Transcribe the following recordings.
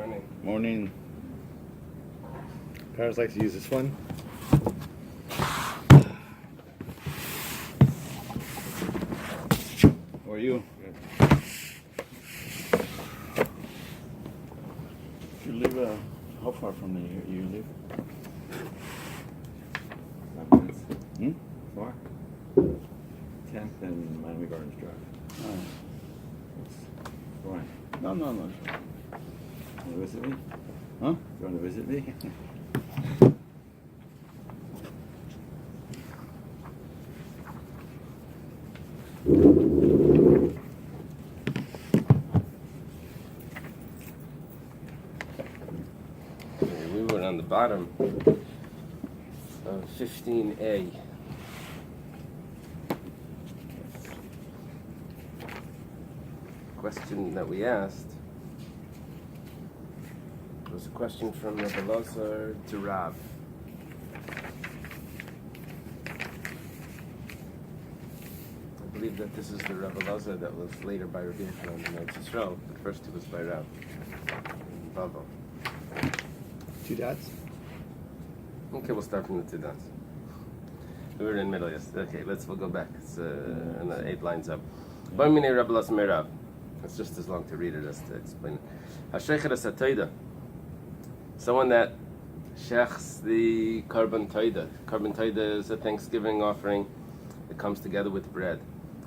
Morning. Morning. Paris likes to use this one. How are you? Good. You live, how far from the you live? 5 minutes. Hmm? Far? 10th and Miami Gardens Drive. Oh. Why? No. Want to visit me? Huh? You want to visit me? We were on the bottom of 15A. Question that we asked was a question from Rabbi to Rav. I believe that this is the Rabbi that was later by Rabbi on the Menachos Daf. The first two was by Rav in Bava. 2 dots? Okay, we'll start from the 2 dots. We were in the middle, yes. Okay, we'll go back. It's 8 lines up. Ba'minei Rabbi Merav. It's just as long to read it as to explain it. Hashechet es hatoida. Someone that shechs the korban toida. Korban toida is a Thanksgiving offering that comes together with bread.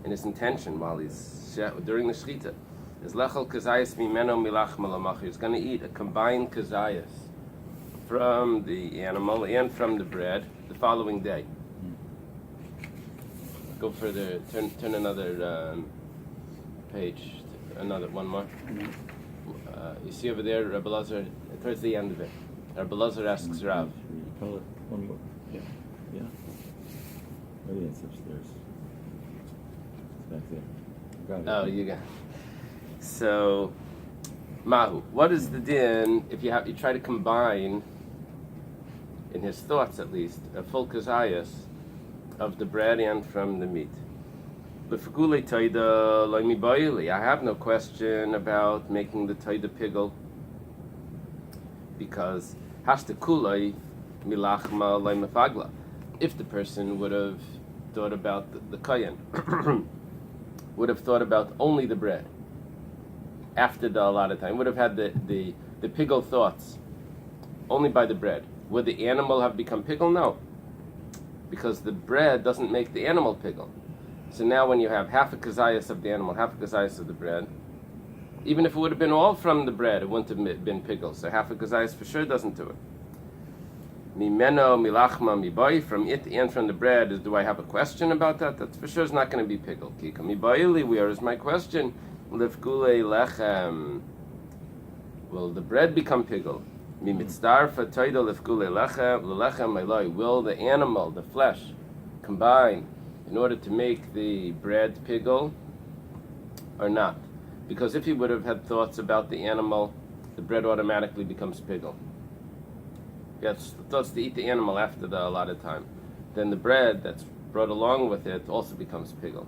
And his intention while he's during the shechita is lechol kazayas mimeno milach malamach. He's going to eat a combined kazayas from the animal and from the bread the following day. Go further. Turn another page. Another one more. You see over there, Rabbi Lazar, towards the end of it. Rabbi Lazar asks Rav. Call it one more. Yeah. Maybe it's upstairs. It's back there. Got it. Oh, you got it. So, Mahu, what is the din if you try to combine, in his thoughts at least, a full kazayas of the bread and from the meat? I have no question about making the toida pigel because hashtakulai milachma loymefagla. If the person would have thought about the kayan, would have thought about only the bread after the allotted time, would have had the pigel thoughts only by the bread. Would the animal have become pigel? No, because the bread doesn't make the animal pigel. So now when you have half a kazayas of the animal, half a kazayas of the bread, even if it would have been all from the bread, it wouldn't have been pigel. So half a kazayas for sure doesn't do it. Mimeno, milachma, mibai, from it and from the bread, do I have a question about that? That for sure is not going to be pigel. Kika mibai, where is my question? Lifgule lechem. Will the bread become pigel? Mimitzdarfa toida lifgule lechem eloi. Will the animal, the flesh, combine in order to make the bread pigel or not? Because if he would have had thoughts about the animal, the bread automatically becomes pigel. He has thoughts to eat the animal after the allotted time, then the bread that's brought along with it also becomes pigel.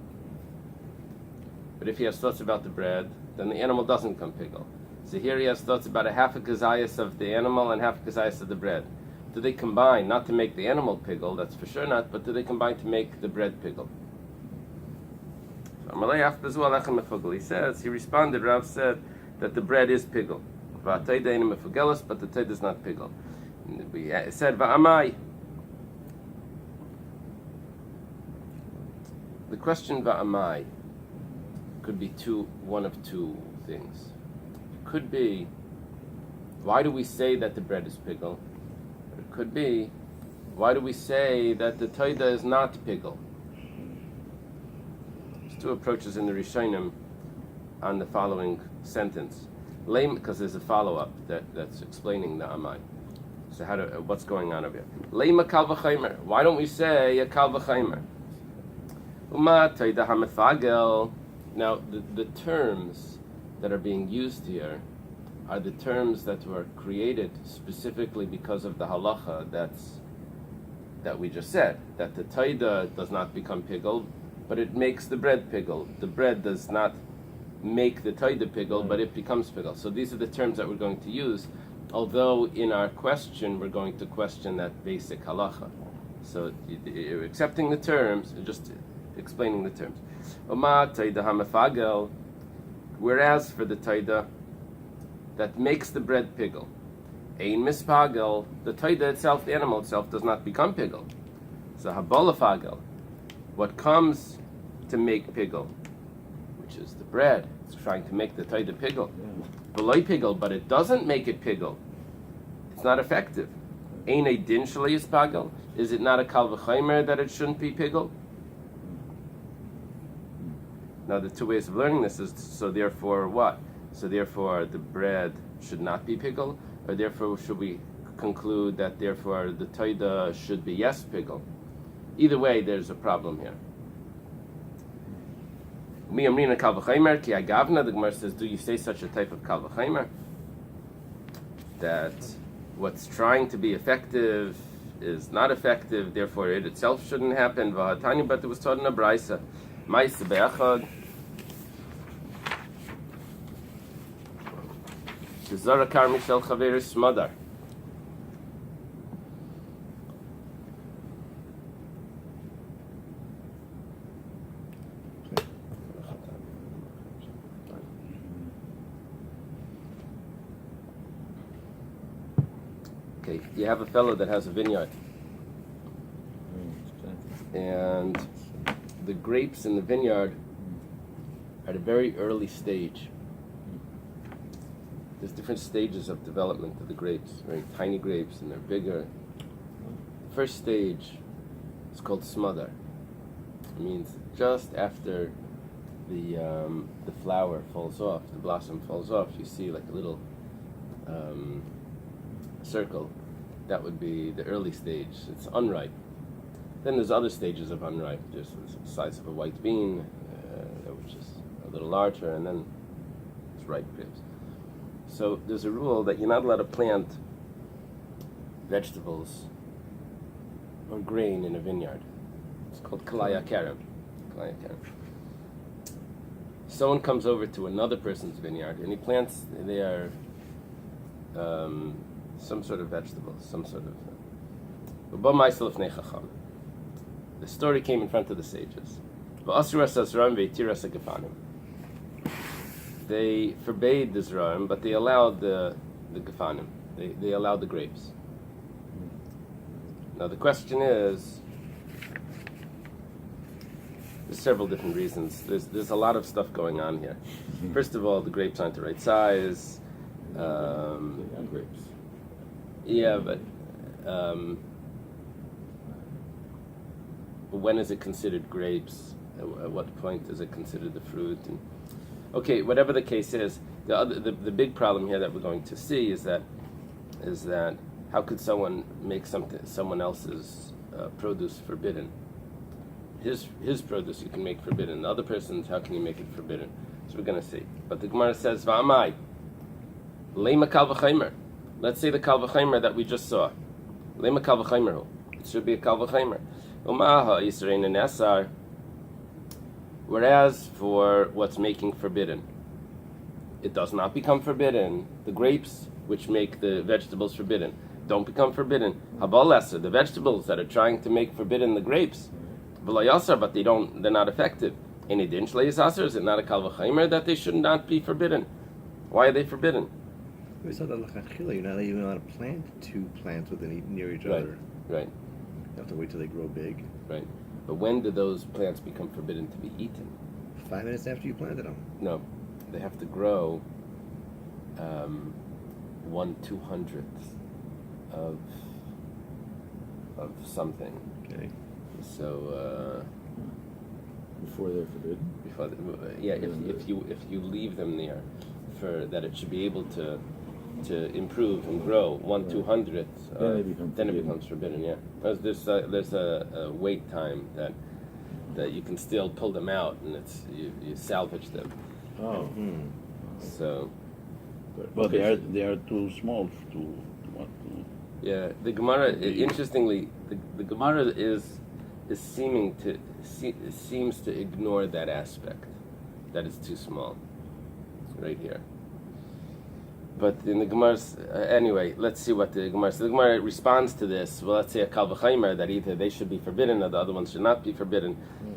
But if he has thoughts about the bread, then the animal doesn't become pigel. So here he has thoughts about a half a kazayas of the animal and half a kazayas of the bread. Do they combine, not to make the animal pigel, that's for sure not, but do they combine to make the bread pigel? He says, he responded, Rav said, that the bread is pigel. But the toid is not pigel. We said, Va'amai. The question Va'amai could be one of two things. It could be, why do we say that the bread is pigel? It could be, why do we say that the toida is not pigel? There's 2 approaches in the Rishonim on the following sentence. Because there's a follow-up that's explaining the amai. So what's going on over here? Leima kal v'chaymer. Why don't we say a kal v'chaymer? Uma toida hamefagel. Now, the terms that are being used here are the terms that were created specifically because of the halacha that we just said, that the taida does not become pigel, but it makes the bread pigel. The bread does not make the taida pigel, but it becomes pigel. So these are the terms that we're going to use, although in our question we're going to question that basic halacha. So you're accepting the terms, just explaining the terms. Oma taida hamefagel, whereas for the taida that makes the bread pigel, ein mispagel, the taida itself, the animal itself, does not become pigel. So habolafagel, what comes to make pigel, which is the bread, it's trying to make the taida pigel. Beloy pigel, but it doesn't make it pigel. It's not effective. Ein a din shalei pagel. Is it not a kal v'chaimer that it shouldn't be pigel? Now the two ways of learning this is, so therefore what? So therefore the bread should not be pigel, or therefore should we conclude that therefore the taida should be yes pigel? Either way, there's a problem here. Mi amrina kal v'chaimer ki agavna. The Gemara says, do you say such a type of kal v'chaimer that what's trying to be effective is not effective, therefore it itself shouldn't happen? V'hatanya, but it was taught in a braysa. Ma'aseh be'achad. Shezara kar mishel chaver smadar. Okay, you have a fellow that has a vineyard, and the grapes in the vineyard are at a very early stage. There's different stages of development of the grapes, very tiny grapes, and they're bigger. The first stage is called smother. It means just after the flower falls off, the blossom falls off, you see like a little circle. That would be the early stage. It's unripe. Then there's other stages of unripe. There's the size of a white bean, which is a little larger, and then it's ripe grapes. So there's a rule that you're not allowed to plant vegetables or grain in a vineyard. It's called kalaya karim. Someone comes over to another person's vineyard and he plants there some sort of vegetable, some sort of. The story came in front of the sages. They forbade the zraim, but they allowed the gefanim. They allowed the grapes. Now the question is, there's several different reasons. There's a lot of stuff going on here. First of all, the grapes aren't the right size. Grapes. Yeah, but when is it considered grapes? At what point is it considered the fruit? And, okay, whatever the case is, the big problem here that we're going to see is that how could someone make someone else's produce forbidden? His produce you can make forbidden. The other person's, how can you make it forbidden? So we're going to see. But the Gemara says, "Va'amai leima kal v'chaimer." Let's say the kal v'chaimer that we just saw. Leima kal v'chaimer. It should be a kal v'chaimer. Umaha yisrein and esar. Whereas for what's making forbidden, it does not become forbidden. The grapes, which make the vegetables forbidden, don't become forbidden. Habal esar, the vegetables that are trying to make forbidden the grapes, v'layasar, but they're not effective. Any din shlei asar, is it not a kal v'chaimer that they should not be forbidden? Why are they forbidden? We saw that you're not even allowed to plant two plants near each other. Right. You have to wait till they grow big. Right. But when do those plants become forbidden to be eaten? 5 minutes after you planted them. No, they have to grow 1/200th of something. Okay. So Before they're forbidden? If you leave them there for that, it should be able to improve and grow 1/200th. Then it becomes forbidden. Yeah, because there's a wait time that you can still pull them out, and you salvage them. Oh. Mm-hmm. So. But they are too small to want to. Yeah, the Gemara. Interestingly, the Gemara seems to ignore that aspect, that it's too small. right here. But in the Gemara's, anyway, let's see what the Gemara says. The Gemara responds to this. Well, let's say a kal v'chaimer, that either they should be forbidden or the other ones should not be forbidden.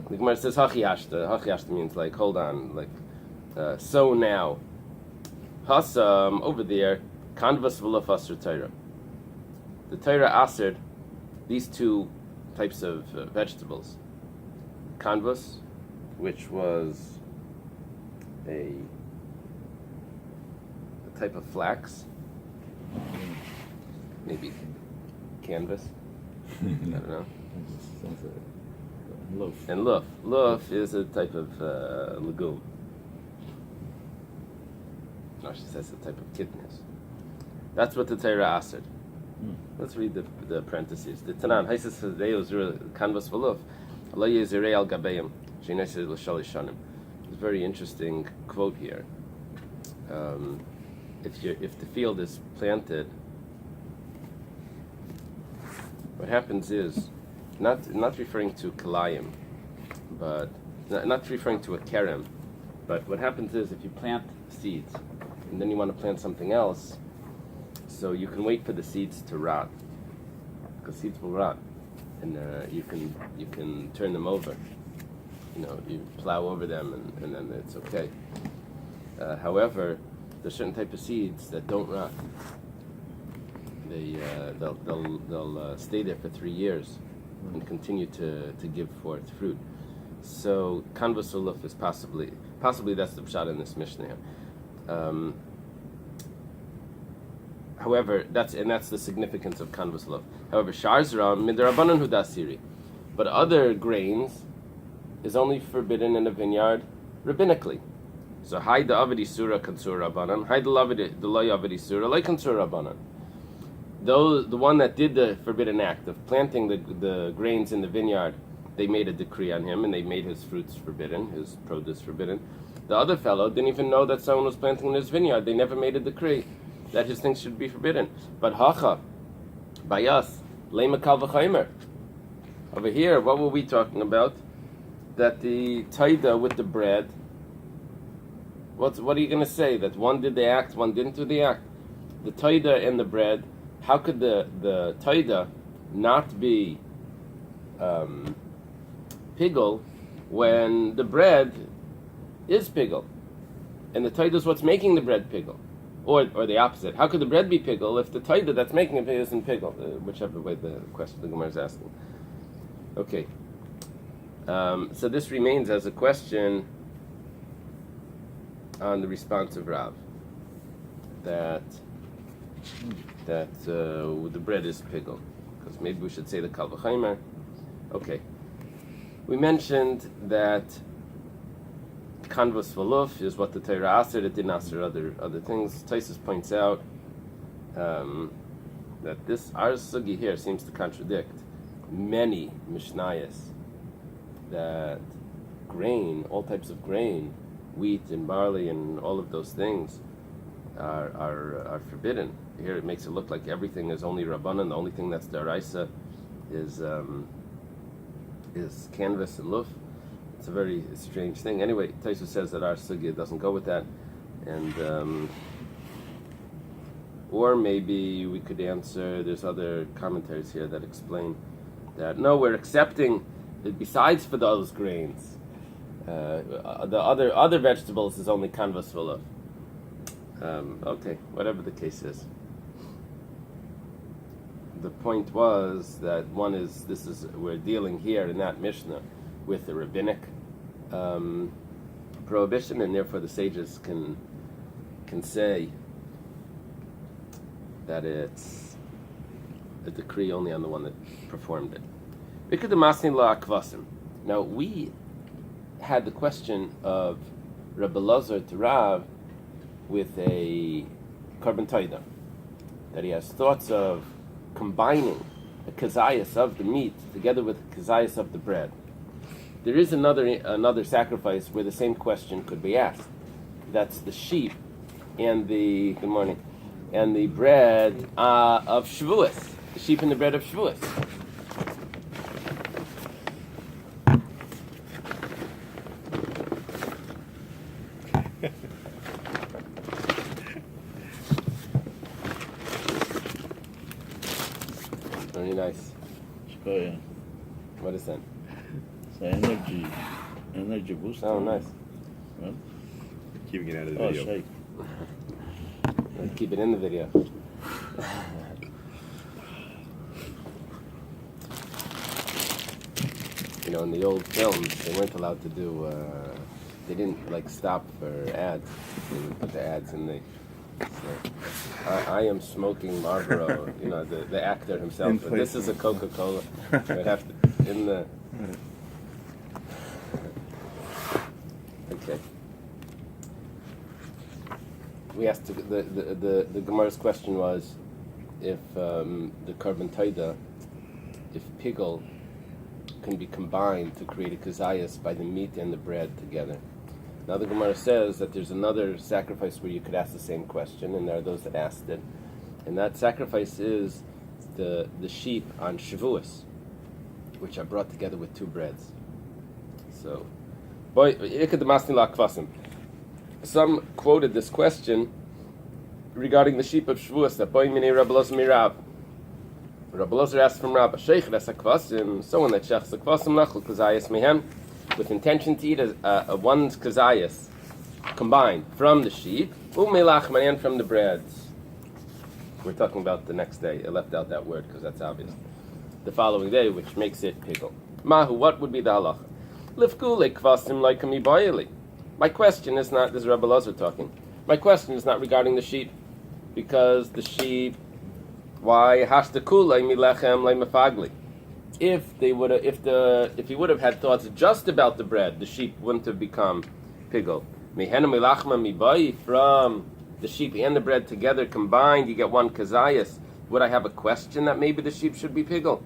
The Gemara says hachi hashta. Hachi hashta means like, hold on, like, so now. Hasam, over there, kanvas v'luf asr Torah. The Torah asred these two types of vegetables. Kanvas, which was a type of flax, maybe canvas. I don't know. Sounds like loaf. And luf. Luf is a type of legume. No, she says a type of kidneys. That's what the Torah asred. Let's read the parentheses. The Tanan, Haisis Hadeus Kanvas V'luf, Allah Yezirei al Gabeim, Sheinesed L'Shalish Shanim. It's a very interesting quote here. If the field is planted, what happens is not referring to kalayim, but not referring to a kerem, but what happens is if you plant seeds and then you want to plant something else, so you can wait for the seeds to rot, because seeds will rot, and you can turn them over. You plow over them and then it's okay. However, there's certain type of seeds that don't rot. They'll stay there for 3 years and continue to give forth fruit. So kanvas uluf is possibly that's the pshat in this Mishnah. However, that's the significance of kanvas uluf. However, sharzra midarabanan hudasiri, but other grains is only forbidden in a vineyard rabbinically. So haida avedi surah kansur rabbanan, haida lavedi delay avedi surah like kansur rabbanan. The one that did the forbidden act of planting the grains in the vineyard, they made a decree on him and they made his fruits forbidden, his produce forbidden. The other fellow didn't even know that someone was planting in his vineyard. They never made a decree that his things should be forbidden. But hacha, by us, lema kal v'chaimer. Over here, what were we talking about? That the taida with the bread. What are you going to say? That one did the act, one didn't do the act. The taida and the bread. How could the taida not be pigul when the bread is pigul, and the taida is what's making the bread pigul, or the opposite? How could the bread be pigul if the taida that's making it isn't pigul? Whichever way the question the Gemara is asking. Okay. So this remains as a question on the response of Rav that the bread is pigul, because maybe we should say the kal v'chaimer. Okay, we mentioned that kanvas v'luf is what the Torah aser. It didn't aser other things. Taisus points out that this our sugi here seems to contradict many mishnayos, that grain, all types of grain, wheat and barley and all of those things are forbidden. Here it makes it look like everything is only rabbanan. The only thing that's daraisa is canvas and luf. It's a very strange thing. Anyway, Taisu says that our sugya doesn't go with that, and or maybe we could answer. There's other commentaries here that explain that no, we're accepting that besides for those grains, the other vegetables is only canvas v'luf. Okay, whatever the case is. The point was that we're dealing here in that Mishnah with the rabbinic prohibition, and therefore the sages can say that it's a decree only on the one that performed it. Now we had the question of Rabbi Lazar to Rav with a carbon taida, that he has thoughts of combining the kazayas of the meat together with the kazayas of the bread. There is another sacrifice where the same question could be asked. That's the sheep and the bread of Shavuos. The sheep and the bread of Shavuos. Very nice. Shkoya. What is that? It's energy booster. Oh, nice. Right? Keeping it out of the Oh, video. shake. Let's keep it in the video. You know, in the old films, they weren't allowed to do. They didn't like stop for ads. They would put the ads in the. So, I am smoking Marlboro. You know, the actor himself. In But this is a Coca-Cola. I'd have to in the. Okay. We asked the Gemara's question was if the carbon taida, if pigel can be combined to create a kazayas by the meat and the bread together. Now the Gemara says that there's another sacrifice where you could ask the same question, and there are those that asked it, and that sacrifice is the sheep on Shavuos, which are brought together with two breads. So, boy, some quoted this question regarding the sheep of Shavuos, that boy mini Rabbi Elazar mirav. Rabbi Elazar asked from Rabbi, Sheikh das akvasim, someone that shechs akvasim lachol kazayas mehem, with intention to eat one's kazayas combined from the sheep, u'melachman, and from the breads. We're talking about the next day. I left out that word because that's obvious. The following day, which makes it pigel. Mahu, what would be the halacha? Lifkule kvasim laikami Eily. My question is not, this is Rabbi Elazar talking, my question is not regarding the sheep, because the sheep, why hashtakulay milechem leimafagli? If he would have had thoughts just about the bread, the sheep wouldn't have become pigel. Mehena milachma mibai, from the sheep and the bread together combined, you get one kazayas. Would I have a question that maybe the sheep should be pigel?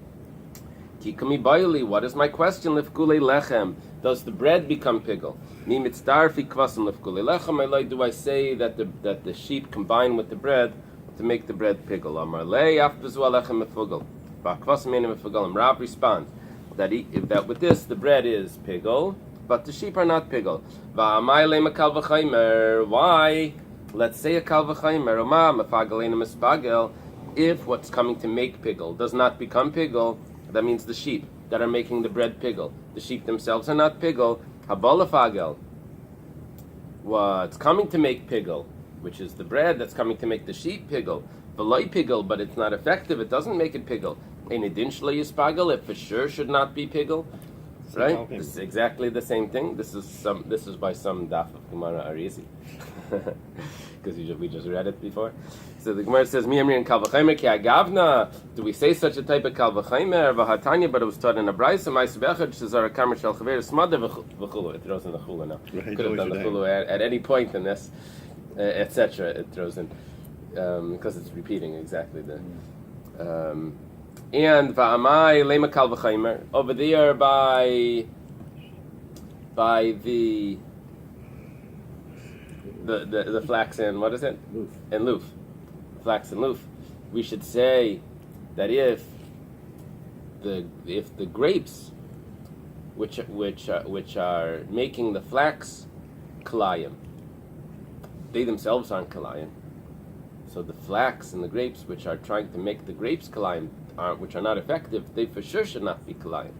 Kikami bayli, what is my question? Lifkulei lechem, does the bread become pigel? Ni mitzdarfi kvasim lifkulei lechem. Do I say that the sheep combine with the bread to make the bread pigel? Amar lei afbezu alechem mefugel. Ba'kvasim enim mefugelim. Rav responds that with this the bread is pigel, but the sheep are not pigel. Va'amai lei makal v'chaymer. Why? Let's say a kal v'chaymer. Oma mefagel enim espagel. If what's coming to make pigel does not become pigel, that means the sheep that are making the bread pigel. The sheep themselves are not pigel. Habalafagel. What's coming to make pigel, which is the bread that's coming to make the sheep pigel. V'loi pigel, but it's not effective. It doesn't make it pigel. Ein edin shlo yispagel, it for sure should not be pigel. Right? This is exactly the same thing. This is by some daf of Gemara Arizi. Because we just read it before. So the Gemara says, Mi amrin kal v'chaymer ki agavna. Do we say such a type of kal v'chaymer? V'hatanya, but it was taught in a brayso. Ma'is bechad shezar kamer shel chaver smada v'chulu. It throws in the chulu now. Right, could have done the chulu at any point in this, etc. It throws in because it's repeating exactly the. And va'amai lema kal v'chaymer, over there by the flax and what is it? Loof. And loof, flax and loof. We should say that if the grapes, which are making the flax kalayim, they themselves aren't kalayim. So the flax and the grapes, which are trying to make the grapes kalayim, which are not effective, they for sure should not be kalayim.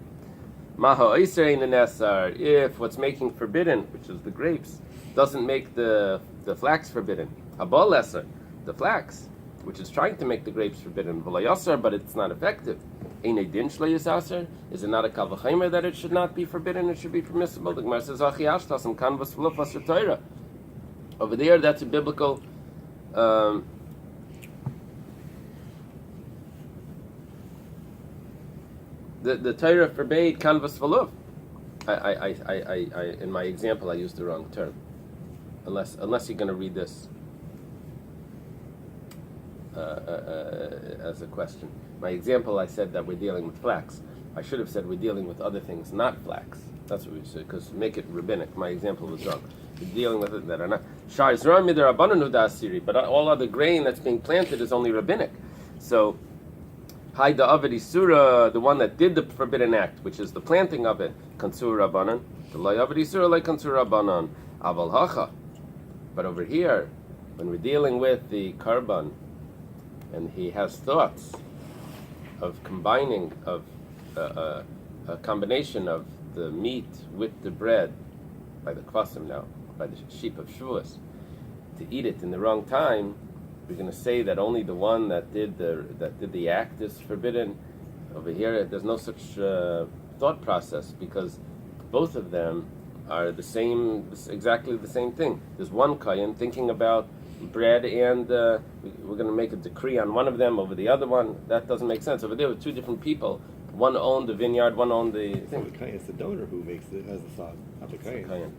Maha oiser ein nesar, if what's making forbidden, which is the grapes, doesn't make the flax forbidden. Habal lesser, the flax, which is trying to make the grapes forbidden, v'layasar, but it's not effective. Ein edin shlo yisaser, is it not a kal v'chaymer that it should not be forbidden? It should be permissible. The Gemara says, "Achi ashtas and kanvas v'lufas v'toira." Over there, that's a biblical. The Torah forbade kanvas v'luf. I in my example I used the wrong term. Unless you're going to read this as a question. My example, I said that we're dealing with flax. I should have said we're dealing with other things, not flax. That's what we said, because make it rabbinic. My example was wrong. We're dealing with it that are not. But all other grain that's being planted is only rabbinic. So, Haida Avedi Surah, the one that did the forbidden act, which is the planting of it, Kansur Rabbanan. The Lay Avedi Surah like Kansur Rabbanan. Aval Hacha. But over here, when we're dealing with the Karban, and he has thoughts combining of a combination of the meat with the bread by the kvasim now, by the sheep of Shavuos, to eat it in the wrong time, we're going to say that only the one that did the act is forbidden. Over here, there's no such thought process, because both of them are exactly the same thing. There's one kohen thinking about bread, and we're going to make a decree on one of them over the other one. That doesn't make sense. Over there, with two different people, one owned the vineyard, one owned the thing. The kohen, it's the donor who has the thought, not the kohen.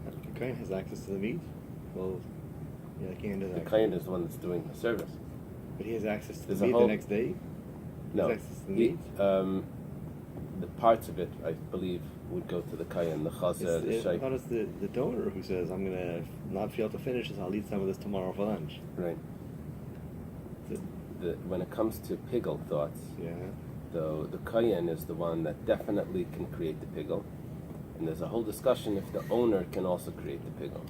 The kohen has access to the meat. Well, yeah, the kohen does. The kohen is the one that's doing the service. But he has access to There's the a meat whole- the next day. No, He has access to the meat. the parts of it, I believe, would go to the kohen, the chazah, the I shaykh. thought it's the donor who says, "I'm gonna not feel to finish this. I'll eat some of this tomorrow for lunch." Right. When it comes to pigel thoughts, Yeah. though, the kohen is the one that definitely can create the pigel, and there's a whole discussion if the owner can also create the pigel.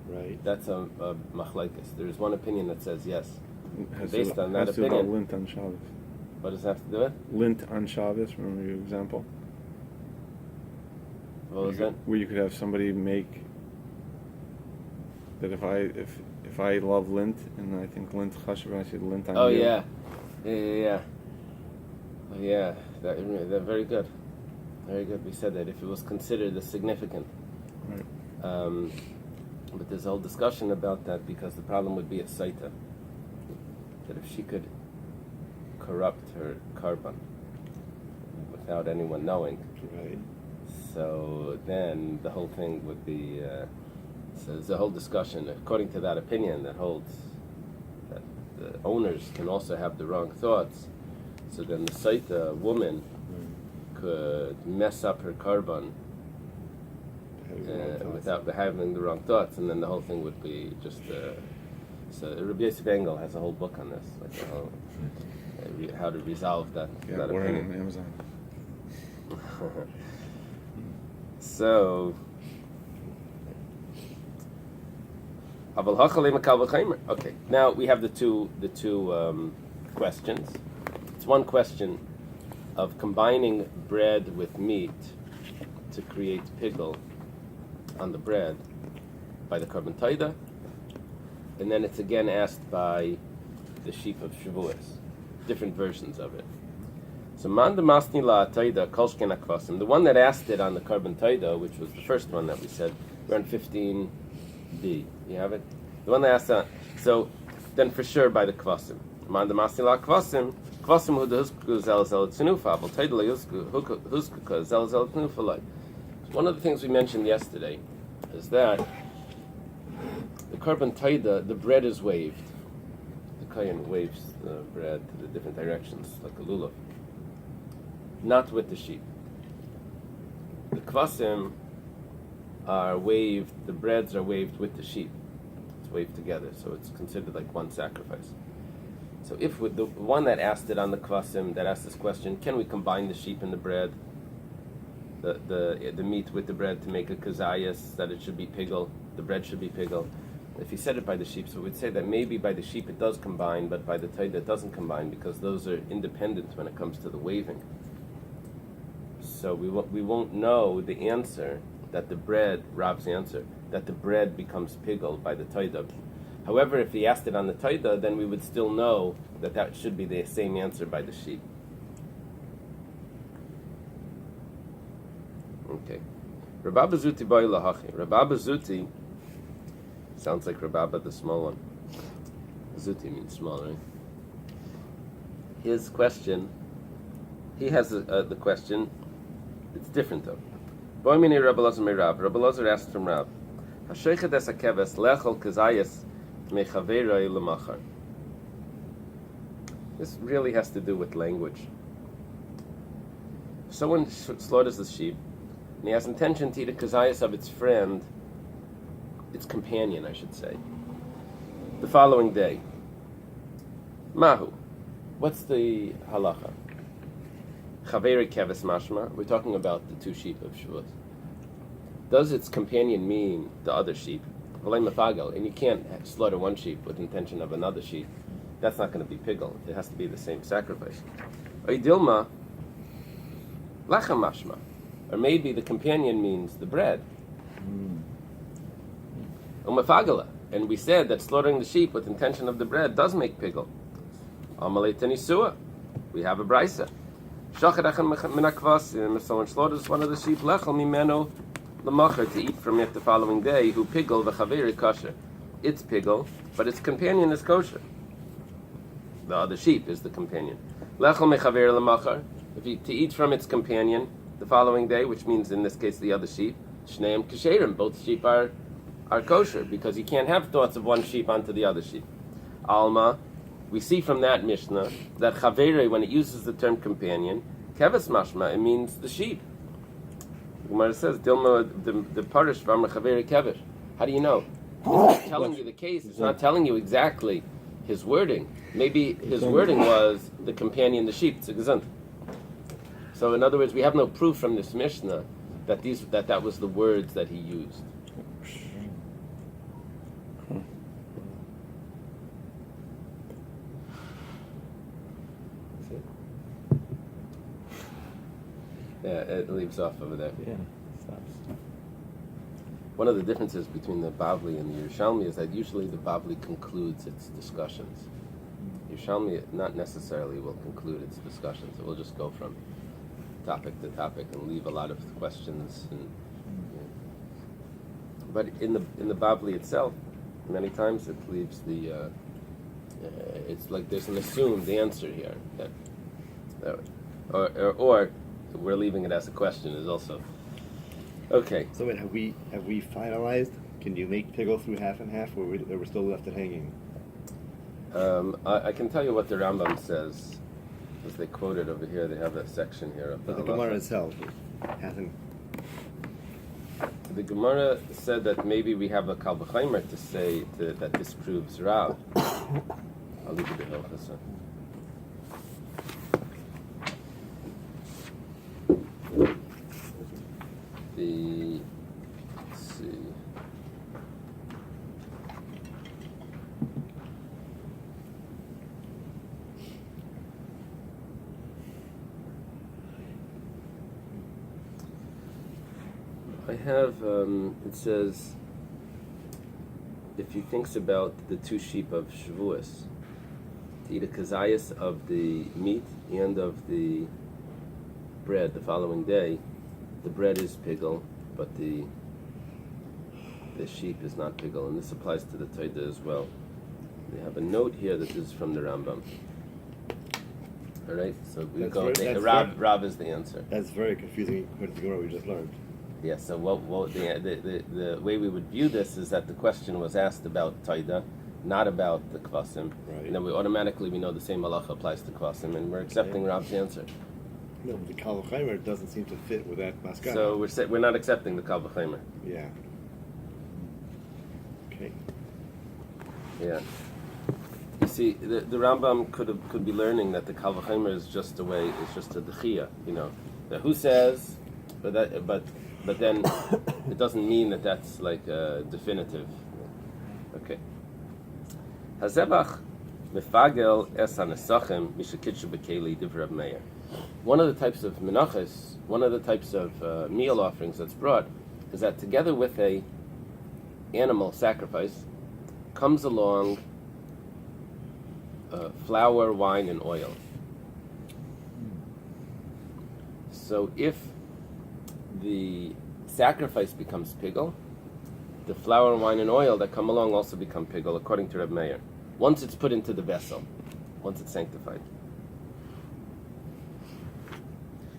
Right. That's a machlekes. There's one opinion that says yes. Has Based to, on that has to about opinion. lint on Shabbos. What does that have to do with? Lint on Shabbos, remember your example? What was that? Where you could have somebody make that if I love lint, and I think lint chashuv, I said lint on Oh you. yeah. Oh yeah. They're very good. Very good. We said that if it was considered as significant. Right. But there's a whole discussion about that, because the problem would be a saita. That if she could corrupt her carbon without anyone knowing, Right. so then the whole thing would be. So there's a whole discussion, according to that opinion, that holds that the owners can also have the wrong thoughts. So then the saita woman could mess up her carbon without having the wrong thoughts, and then the whole thing would be just. So Rabbi Yosef Engel has a whole book on this, like a whole, how to resolve that. Yeah, that we're opinion. on Amazon. So. Okay, now we have the two questions. It's one question of combining bread with meat to create pigel on the bread by the carbon taida, and then it's again asked by the sheep of Shavuos, different versions of it. So man demasni la taida kolshken akvasim, the one that asked it on the carbon taida, which was the first one that we said, we're on 15b. You have it? The one that asked that. So then for sure by the kvasim. Man demasni la kvasim hu de husku zel zel tzenufa, but taida la husku zel zel tzenufa like. One of the things we mentioned yesterday is that the carbon taida, the bread is waved. The kohen waves the bread to the different directions, like a lulav. Not with the sheep. The kvasim are waved, the breads are waved with the sheep. It's waved together, so it's considered like one sacrifice. So if with the one that asked it on the kvasim, that asked this question, can we combine the sheep and the bread, the meat with the bread to make a kazayas, that it should be pigel, the bread should be pigel. If he said it by the sheep, so we'd say that maybe by the sheep it does combine, but by the taida it doesn't combine, because those are independent when it comes to the waving. So we won't know the answer that the bread, Rab's answer, that the bread becomes pigel by the taida. However, if he asked it on the taida, then we would still know that should be the same answer by the sheep. Okay. Rabbi Zuti boy lahachi. Rabbi Zuti sounds like Rabbi the small one. Zuti means small, right? His question, he has the question. It's different though. Boy mini Rabbi Lazar me Rab. Rabbi Lazar asked from Rab. Hasheichet es hakeves lechol kazayas mechaverei lemachar. This really has to do with language. Someone slaughters the sheep, and he has intention to eat a kazayas of its friend, its companion, I should say, the following day. Mahu. What's the halacha? Chaveri keves mashma. We're talking about the two sheep of Shavuos. Does its companion mean the other sheep? And you can't slaughter one sheep with intention of another sheep. That's not going to be pigel. It has to be the same sacrifice. Oidilma, lechem mashma. Or maybe the companion means the bread. Umafagala. And we said that slaughtering the sheep with intention of the bread does make pigel. Amalei tenisua. We have a brisa. Shachadachem menakvasim. If someone slaughters one of the sheep, lechel mimeno lemacher, to eat from it the following day, who pigel the chaveri kosher. It's pigel, but its companion is kosher. The other sheep is the companion. Lechel mechaver lemacher. To eat from its companion the following day, which means in this case the other sheep, shneim kesherim. Both sheep are kosher, because you can't have thoughts of one sheep onto the other sheep. Alma, we see from that Mishnah that chavere, when it uses the term companion, keves mashma, it means the sheep. The Gemara says, Dilma the parish v'amar chavere keves. How do you know? It's not telling you the case. It's not telling you exactly his wording. Maybe his wording was the companion, the sheep. It's a gesund. So in other words, we have no proof from this Mishnah that was the words that he used. Yeah, it leaves off over there. Yeah, it stops. One of the differences between the Bavli and the Yerushalmi is that usually the Bavli concludes its discussions. Yerushalmi not necessarily will conclude its discussions. It will just go from topic to topic and leave a lot of questions. But in the Bavli itself, many times it leaves the. It's like there's an assumed answer here or we're leaving it as a question is also okay. So wait, have we finalized? Can you make pigel through half and half, or we're still left it hanging? I can tell you what the Rambam says, because they quoted over here. They have a section here of the But the Gemara itself hasn't. The Gemara said that maybe we have a Kal V'chaimer to say that disproves Rav. I'll leave it to Hilchasa. Let's see. I have, it says, if he thinks about the two sheep of Shavuos, to eat a kazayas of the meat and of the bread the following day, the bread is pigel, but the sheep is not pigel, and this applies to the Taida as well. They have a note here that is from the Rambam. All right, so we go. Rav is the answer. That's very confusing according to the Gemara we just learned. Yeah. So the way we would view this is that the question was asked about Taida, not about the kvasim, Right. and then we know the same halacha applies to kvasim, and we're accepting Rav's answer. No, but the Kal V'chaimer doesn't seem to fit with that maskana. So we're not accepting the Kal V'chaimer. Yeah. Okay. Yeah. You see, the Rambam could be learning that the Kal V'chaimer is just a dechia, That who says, but then it doesn't mean that that's like definitive. Okay. Hazebach mefagel es hanesachim mishakitshu b'keli div Reb Meir. One of the types of menachos, one of the types of meal offerings that's brought, is that together with a animal sacrifice comes along flour, wine, and oil. So if the sacrifice becomes pigel, the flour, wine, and oil that come along also become pigel, according to Reb Meir. Once it's put into the vessel, once it's sanctified.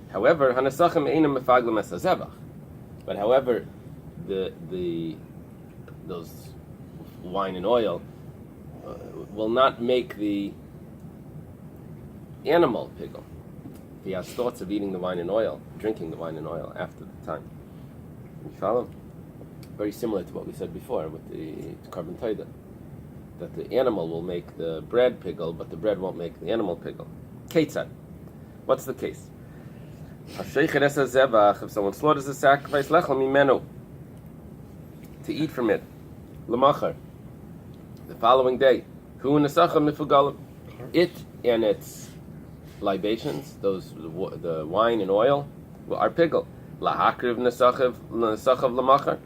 However, hanasachim einam mefaglim es hazevach. But however, those wine and oil will not make the animal pigel. If he has thoughts of eating the wine and oil, drinking the wine and oil after the time. You follow? Very similar to what we said before with the carbon taida. That the animal will make the bread pigel, but the bread won't make the animal pigel. Ketzad. What's the case? If someone slaughters a sacrifice, lechel mimenu, to eat from it, lemachar, the following day, hu nesacham mifugalim, it and its libations, the wine and oil, are pigel. Lahakriv nesachav lamachar.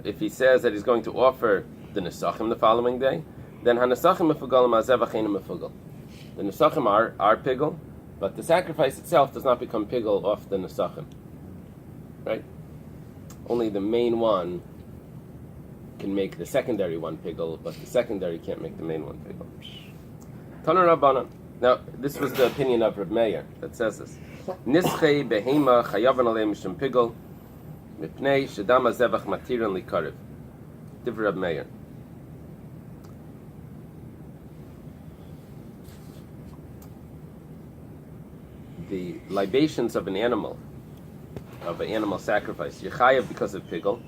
If he says that he's going to offer the nesachim the following day, then hanasachim mefugalim azevach einu mefugal. The nesachim are pigel, but the sacrifice itself does not become pigel off the nesachim. Right? Only the main one can make the secondary one pigel, but the secondary can't make the main one pigel. Tana Rabbanan. Now, this was the opinion of Reb Meir that says this. Nischei behema chayavan alei mishum pigel mipnei shedam hazevach matiran likarev. Divrei Reb Meir. The libations of an animal sacrifice, you're chayav because of pigel,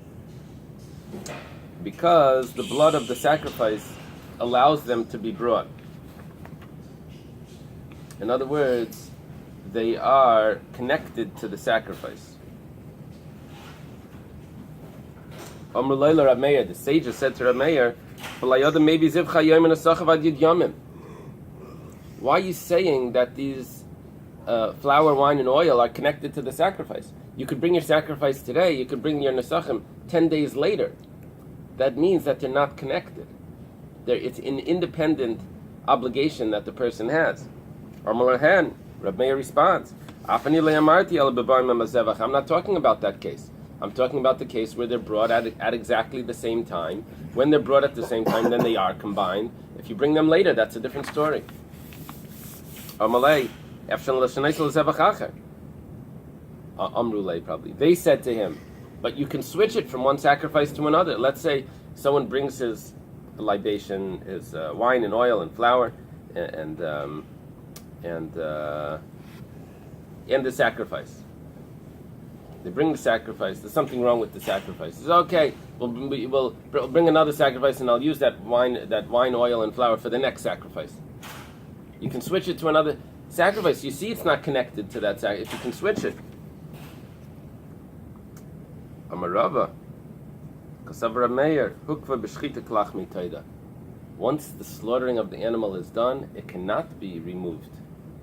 because the blood of the sacrifice allows them to be brought. In other words, they are connected to the sacrifice. Amr Leila Rab Meir, the sages said to Rab Meir, why are you saying that these flour, wine, and oil are connected to the sacrifice? You could bring your sacrifice today, you could bring your nesachim 10 days later. That means that they're not connected. It's an independent obligation that the person has. Rab Meir responds, I'm not talking about that case. I'm talking about the case where they're brought at exactly the same time. When they're brought at the same time, then they are combined. If you bring them later, that's a different story. Amrulay, probably. They said to him, but you can switch it from one sacrifice to another. Let's say someone brings his libation, his wine and oil and flour, and the sacrifice. They bring the sacrifice. There's something wrong with the sacrifice. It's okay. We'll bring another sacrifice, and I'll use that wine, oil, and flour for the next sacrifice. You can switch it to another sacrifice. You see, it's not connected to that sacrifice. If you can switch it. Amarava, Kasavra Meir, Hukva b'shchita klach mitaida. Once the slaughtering of the animal is done, it cannot be removed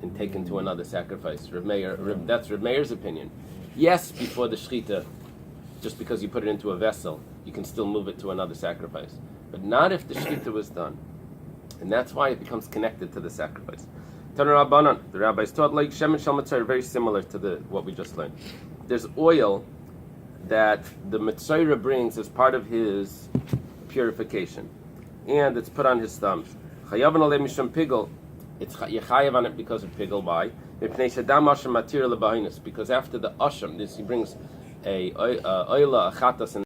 and taken to another sacrifice. That's Reb Meir's opinion. Yes, before the shchita, just because you put it into a vessel, you can still move it to another sacrifice. But not if the shchita was done. And that's why it becomes connected to the sacrifice. Tana Rabbanan, the rabbis taught like Shemen Shel Mitzvah, very similar to what we just learned. There's oil that the Mitzvah brings as part of his purification. And it's put on his thumbs. Chayavan alei mishum pigel. It's yechayev on it because of pigel. Why? Because after the asham, he brings a oila, a chatas, and